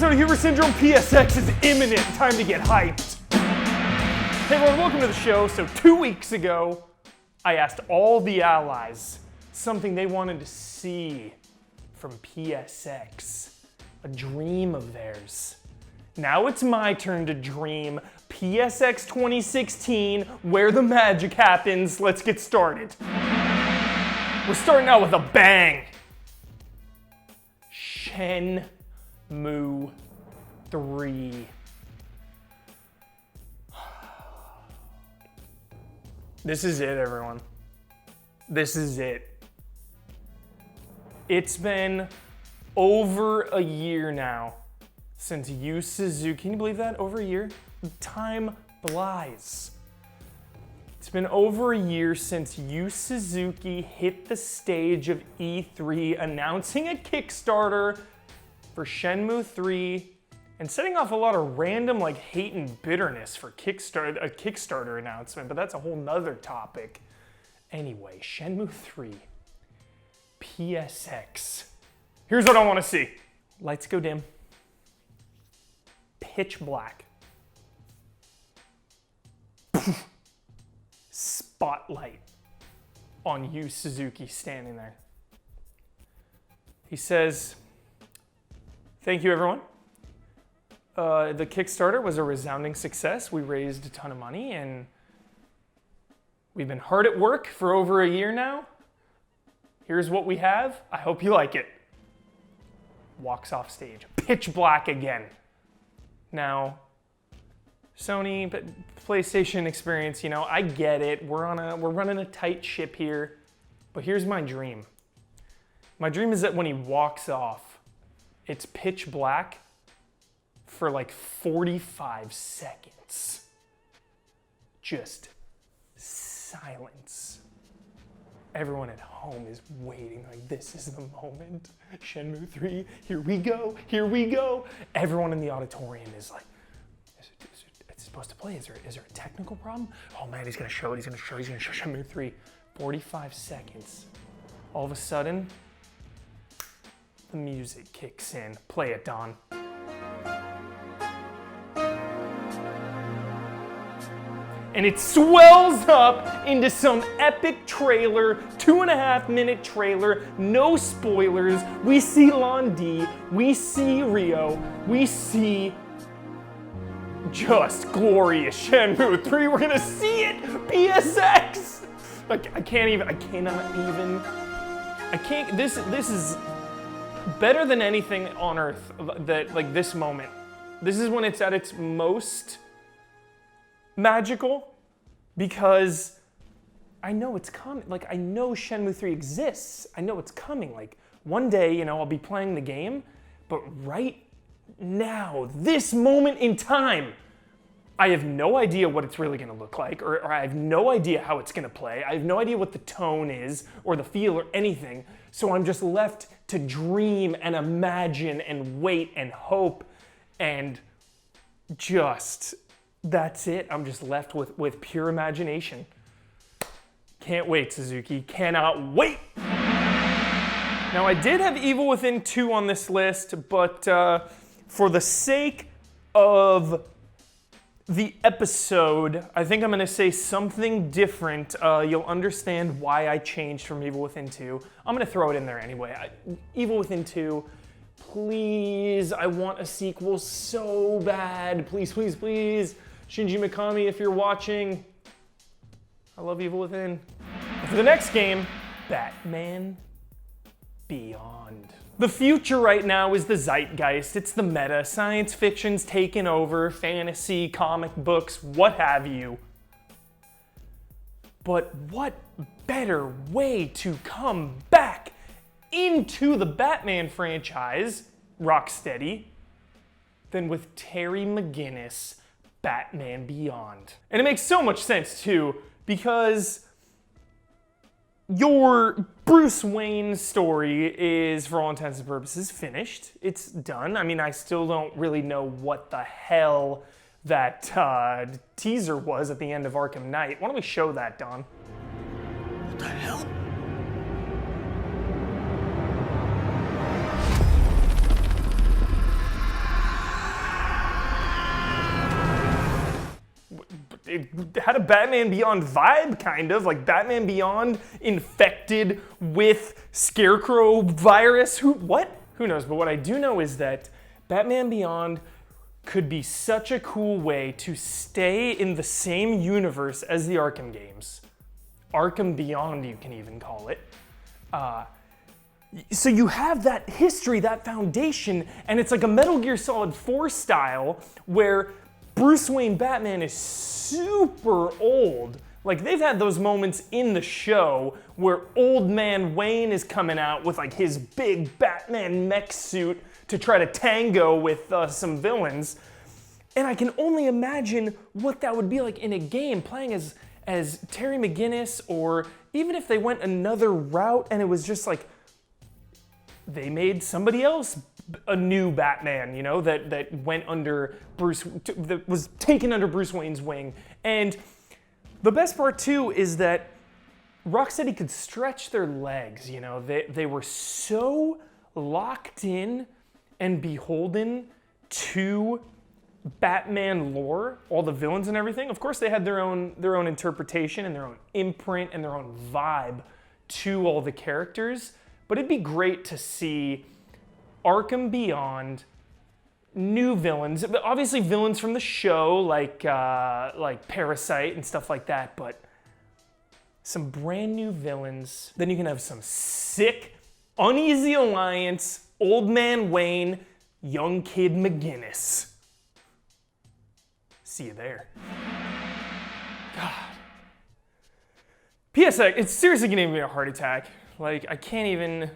episode of Hubert Syndrome PSX is imminent. Time to get hyped. Hey everyone, welcome to the show. So 2 weeks ago, I asked all the allies something they wanted to see from PSX. A dream of theirs. Now it's my turn to dream PSX 2016, where the magic happens. Let's get started. We're starting out with a bang. Shenmue 3. This is it, everyone. This is it. It's been over a year now since Yu Suzuki. Can you believe that? Over a year? Time flies. It's been over a year since Yu Suzuki hit the stage of E3 announcing a Kickstarter for Shenmue 3 and setting off a lot of random hate and bitterness for a Kickstarter announcement, but that's a whole nother topic. Anyway, Shenmue 3, PSX. Here's what I want to see. Lights go dim. Pitch black. Spotlight on Yu Suzuki standing there. He says, "Thank you, everyone. The Kickstarter was a resounding success. We raised a ton of money and we've been hard at work for over a year now. Here's what we have. I hope you like it." Walks off stage. Pitch black again. Now, Sony, but PlayStation experience, I get it. We're running a tight ship here. But here's my dream. My dream is that when he walks off, it's pitch black for 45 seconds. Just silence. Everyone at home is waiting, this is the moment. Shenmue 3, here we go, here we go. Everyone in the auditorium is like, is it supposed to play? Is there a technical problem? Oh man, he's gonna show Shenmue 3. 45 seconds. All of a sudden, the music kicks in. Play it, Don. And it swells up into some epic trailer, 2.5-minute trailer, no spoilers. We see Londi, we see Rio, we see just glorious Shenmue 3. We're gonna see it, PSX. This is better than anything on earth, this moment. This is when it's at its most magical, because I know it's coming. I know Shenmue 3 exists. I know it's coming. One day, I'll be playing the game, but right now, this moment in time, I have no idea what it's really gonna look like, or I have no idea how it's gonna play. I have no idea what the tone is, or the feel, or anything. So I'm just left to dream and imagine and wait and hope, and just, that's it. I'm just left with pure imagination. Can't wait, Suzuki. Cannot wait! Now, I did have Evil Within 2 on this list, but for the sake of the episode, I think I'm gonna say something different. You'll understand why I changed from Evil Within 2. I'm gonna throw it in there anyway. Evil Within 2, please, I want a sequel so bad. Please, please, please. Shinji Mikami, if you're watching, I love Evil Within. And for the next game, Batman Beyond. The future right now is the zeitgeist. It's the meta. Science fiction's taken over, fantasy, comic books, what have you. But what better way to come back into the Batman franchise, Rocksteady, than with Terry McGinnis, Batman Beyond. And it makes so much sense too, because your Bruce Wayne story is, for all intents and purposes, finished. It's done. I mean, I still don't really know what the hell that teaser was at the end of Arkham Knight. Why don't we show that, Don? What the hell? it had a Batman Beyond vibe, kind of, like Batman Beyond infected with Scarecrow virus. Who knows? But what I do know is that Batman Beyond could be such a cool way to stay in the same universe as the Arkham games. Arkham Beyond, you can even call it. So you have that history, that foundation, and it's like a Metal Gear Solid 4 style where Bruce Wayne Batman is super old. Like, they've had those moments in the show where old man Wayne is coming out with like his big Batman mech suit to try to tango with some villains. And I can only imagine what that would be like in a game, playing as Terry McGinnis, or even if they went another route and it was just like, they made somebody else a new Batman, you know, that went under that was taken under Bruce Wayne's wing. And the best part too is that Rocksteady could stretch their legs, you know, they were so locked in and beholden to Batman lore, all the villains and everything. Of course, they had their own interpretation and their own imprint and their own vibe to all the characters. But it'd be great to see Arkham Beyond, new villains, obviously villains from the show like Parasite and stuff like that, but some brand new villains. Then you can have some sick, Uneasy Alliance, Old Man Wayne, Young Kid McGinnis. See you there. God. PSX, it's seriously gonna give me a heart attack. Like, I can't even,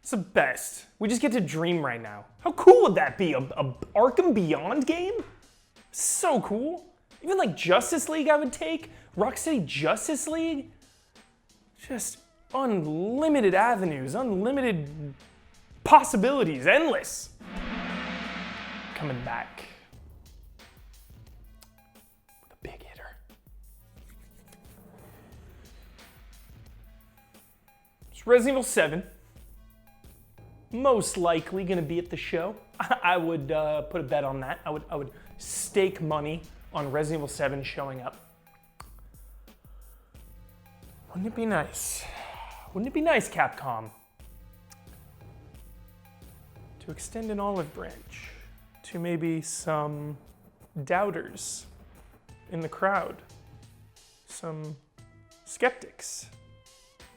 it's the best. We just get to dream right now. How cool would that be? A Arkham Beyond game? So cool. Even like Justice League I would take. Rocksteady Justice League. Just unlimited avenues, unlimited possibilities, endless. Coming back with a big hitter. It's Resident Evil 7. Most likely gonna be at the show. I would put a bet on that. I would stake money on Resident Evil 7 showing up. Wouldn't it be nice? Wouldn't it be nice, Capcom, to extend an olive branch to maybe some doubters in the crowd, some skeptics,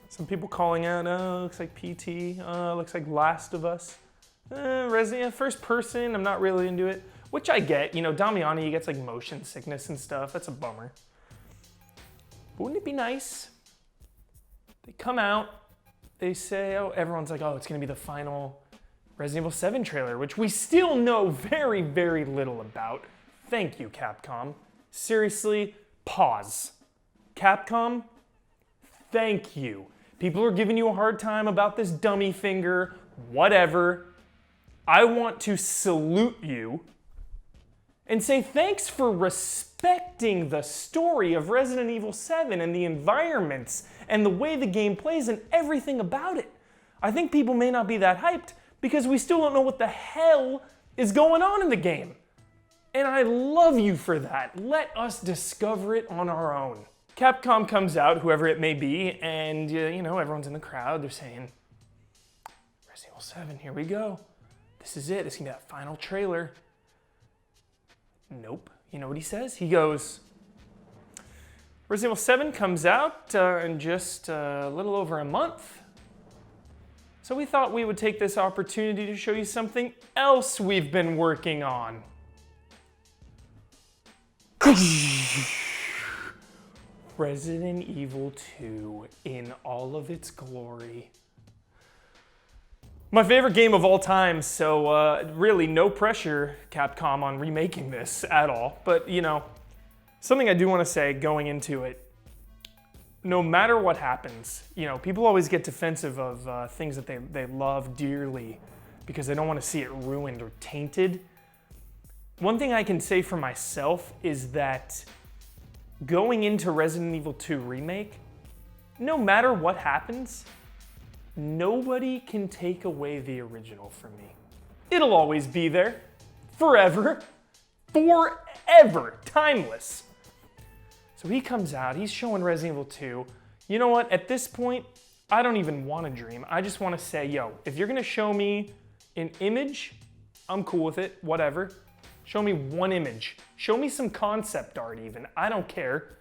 some people calling out, oh, looks like PT, looks like Last of Us, Resident first person, I'm not really into it, which I get. You know, Damiani gets like motion sickness and stuff. That's a bummer. But wouldn't it be nice? They come out, they say, oh, everyone's like, oh, it's gonna be the final Resident Evil 7 trailer, which we still know very, very little about. Thank you, Capcom. Seriously, pause. Capcom, thank you. People are giving you a hard time about this dummy finger, whatever. I want to salute you and say thanks for respecting the story of Resident Evil 7 and the environments and the way the game plays and everything about it. I think people may not be that hyped because we still don't know what the hell is going on in the game. And I love you for that. Let us discover it on our own. Capcom comes out, whoever it may be, and you know, everyone's in the crowd. They're saying, Resident Evil 7, here we go. This is it. This is gonna be that final trailer. Nope. You know what he says? He goes, Resident Evil 7 comes out in just a little over a month. So we thought we would take this opportunity to show you something else we've been working on. Resident Evil 2 in all of its glory. My favorite game of all time, so really no pressure, Capcom, on remaking this at all. But, you know, something I do want to say going into it, no matter what happens, you know, people always get defensive of things that they love dearly because they don't want to see it ruined or tainted. One thing I can say for myself is that going into Resident Evil 2 Remake, no matter what happens, nobody can take away the original from me. It'll always be there. Forever. Forever. Timeless. So he comes out, he's showing Resident Evil 2. You know what, at this point, I don't even want to dream. I just want to say, yo, if you're gonna show me an image, I'm cool with it, whatever. Show me one image. Show me some concept art even, I don't care.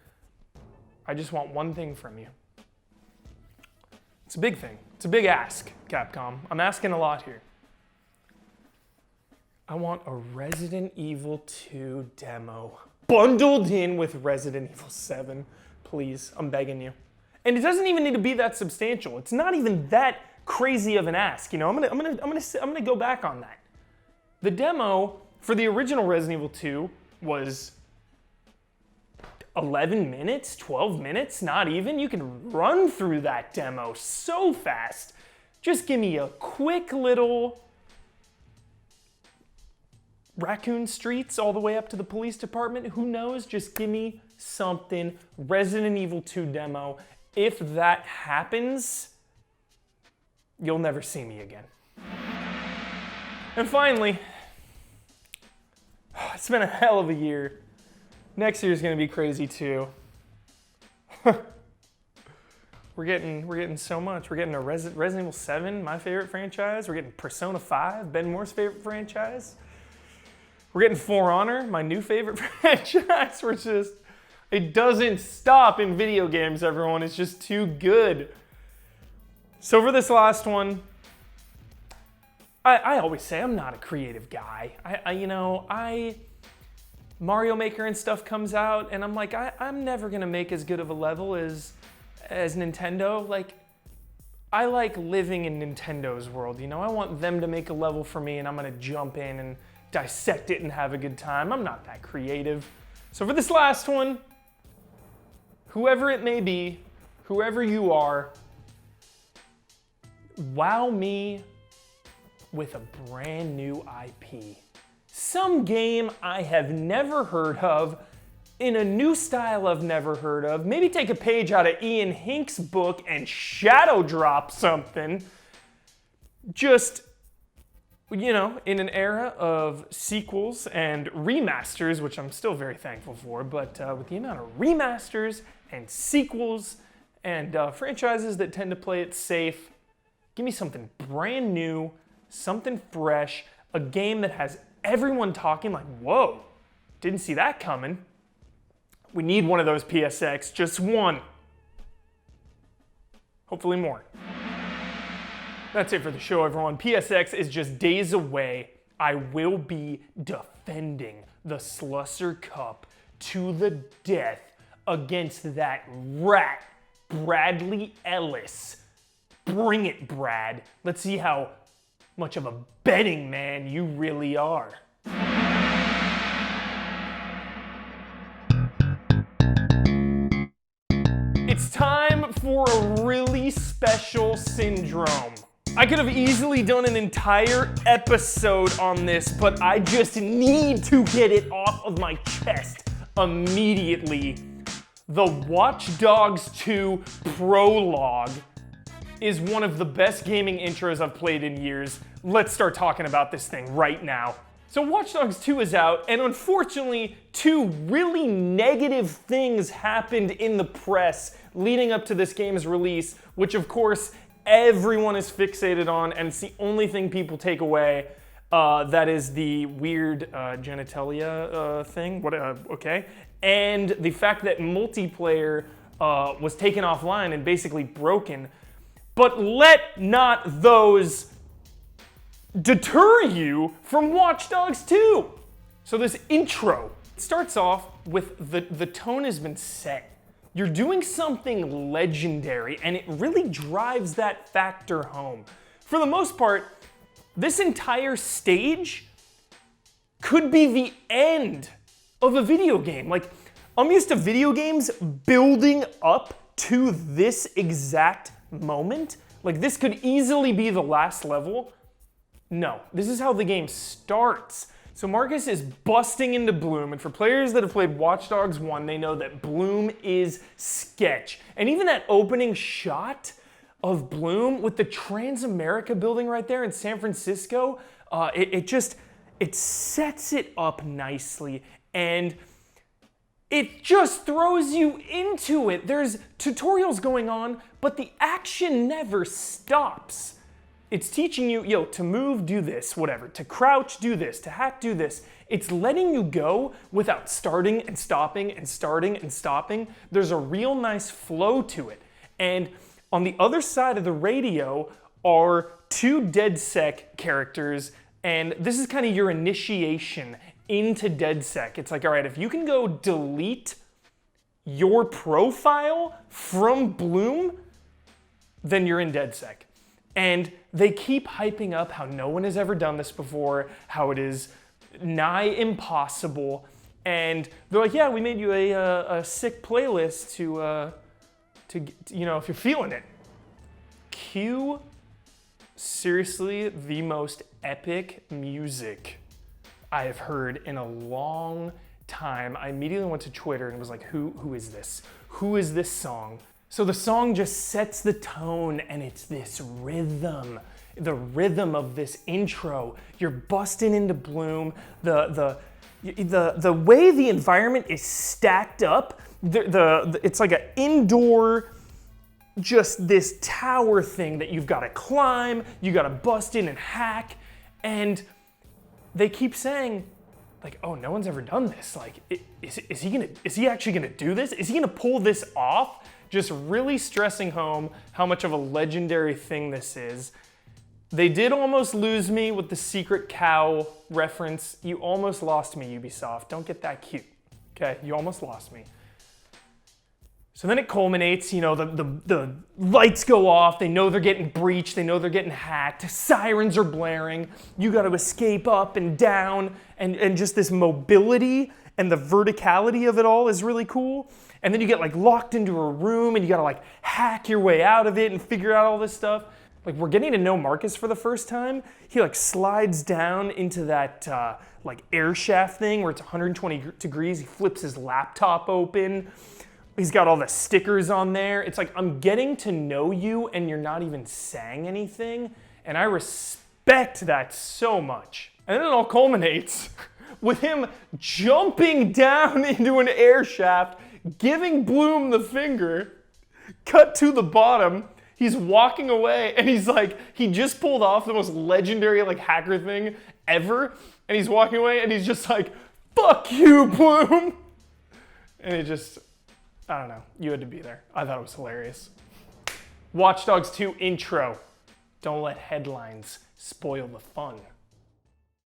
I just want one thing from you. It's a big thing, it's a big ask, Capcom. I'm asking a lot here. I want a Resident Evil 2 demo bundled in with Resident Evil 7. Please, I'm begging you. And it doesn't even need to be that substantial. It's not even that crazy of an ask. You know, I'm gonna go back on that. The demo for the original Resident Evil 2 was 11 minutes, 12 minutes, not even. You can run through that demo so fast. Just give me a quick little Raccoon Streets all the way up to the police department. Who knows? Just give me something. Resident Evil 2 demo. If that happens, you'll never see me again. And finally, it's been a hell of a year. Next year's gonna be crazy too. We're getting so much. We're getting a Resident Evil 7, my favorite franchise. We're getting Persona 5, Ben Moore's favorite franchise. We're getting For Honor, my new favorite franchise. It doesn't stop in video games, everyone. It's just too good. So for this last one, I always say I'm not a creative guy. Mario Maker and stuff comes out, and I'm like, I'm never gonna make as good of a level as Nintendo. Like, I like living in Nintendo's world, you know? I want them to make a level for me, and I'm gonna jump in and dissect it and have a good time. I'm not that creative. So for this last one, whoever it may be, whoever you are, wow me with a brand new IP. Some game I have never heard of, in a new style I've never heard of. Maybe take a page out of Ian Hink's book and shadow drop something. Just, you know, in an era of sequels and remasters, which I'm still very thankful for, but with the amount of remasters and sequels and franchises that tend to play it safe, give me something brand new, something fresh, a game that has everyone talking like, whoa, didn't see that coming. We need one of those PSX, just one. Hopefully more. That's it for the show, everyone. PSX is just days away. I will be defending the Slusser Cup to the death against that rat, Bradley Ellis. Bring it, Brad. Let's see how much of a betting man you really are. It's time for a really special syndrome. I could have easily done an entire episode on this, but I just need to get it off of my chest immediately. The Watch Dogs 2 prologue is one of the best gaming intros I've played in years. Let's start talking about this thing right now. So Watch Dogs 2 is out, and unfortunately, two really negative things happened in the press leading up to this game's release, which of course everyone is fixated on, and it's the only thing people take away. That is the weird genitalia thing, okay? And the fact that multiplayer was taken offline and basically broken. But let not those deter you from Watch Dogs 2. So this intro starts off with the tone has been set. You're doing something legendary, and it really drives that factor home. For the most part, this entire stage could be the end of a video game. Like, I'm used to video games building up to this exact moment. Like, this could easily be the last level. No, this is how the game starts. So Marcus is busting into Bloom, and for players that have played Watch Dogs 1, they know that Bloom is sketch. And even that opening shot of Bloom with the Transamerica building right there in San Francisco, it sets it up nicely, and it just throws you into it. There's tutorials going on, but the action never stops. It's teaching you, yo, to move, do this, whatever. To crouch, do this. To hack, do this. It's letting you go without starting and stopping and starting and stopping. There's a real nice flow to it. And on the other side of the radio are two DedSec characters, and this is kind of your initiation into DedSec. It's like, all right, if you can go delete your profile from Bloom, then you're in DedSec. And they keep hyping up how no one has ever done this before, how it is nigh impossible. And they're like, yeah, we made you a sick playlist to you know, if you're feeling it. Cue, seriously, the most epic music I have heard in a long time. I immediately went to Twitter and was like, who is this? Who is this song? So the song just sets the tone, and it's this rhythm, the rhythm of this intro. You're busting into Bloom. The way the environment is stacked up, it's like an indoor, just this tower thing that you've got to climb, you got to bust in and hack, and they keep saying, like, oh, no one's ever done this. Like, is he actually gonna do this? Is he gonna pull this off? Just really stressing home how much of a legendary thing this is. They did almost lose me with the secret cow reference. You almost lost me, Ubisoft. Don't get that cute, okay? You almost lost me. So then it culminates, you know, the lights go off, they know they're getting breached, they know they're getting hacked, sirens are blaring, you gotta escape up and down, and just this mobility and the verticality of it all is really cool. And then you get like locked into a room and you gotta like hack your way out of it and figure out all this stuff. Like, we're getting to know Marcus for the first time. He like slides down into that like air shaft thing where it's 120 degrees. He flips his laptop open. He's got all the stickers on there. It's like, I'm getting to know you and you're not even saying anything. And I respect that so much. And then it all culminates with him jumping down into an air shaft, giving Bloom the finger, cut to the bottom. He's walking away and he's like, he just pulled off the most legendary like hacker thing ever. And he's walking away and he's just like, fuck you, Bloom. And it just, I don't know, you had to be there. I thought it was hilarious. Watch Dogs 2 intro. Don't let headlines spoil the fun.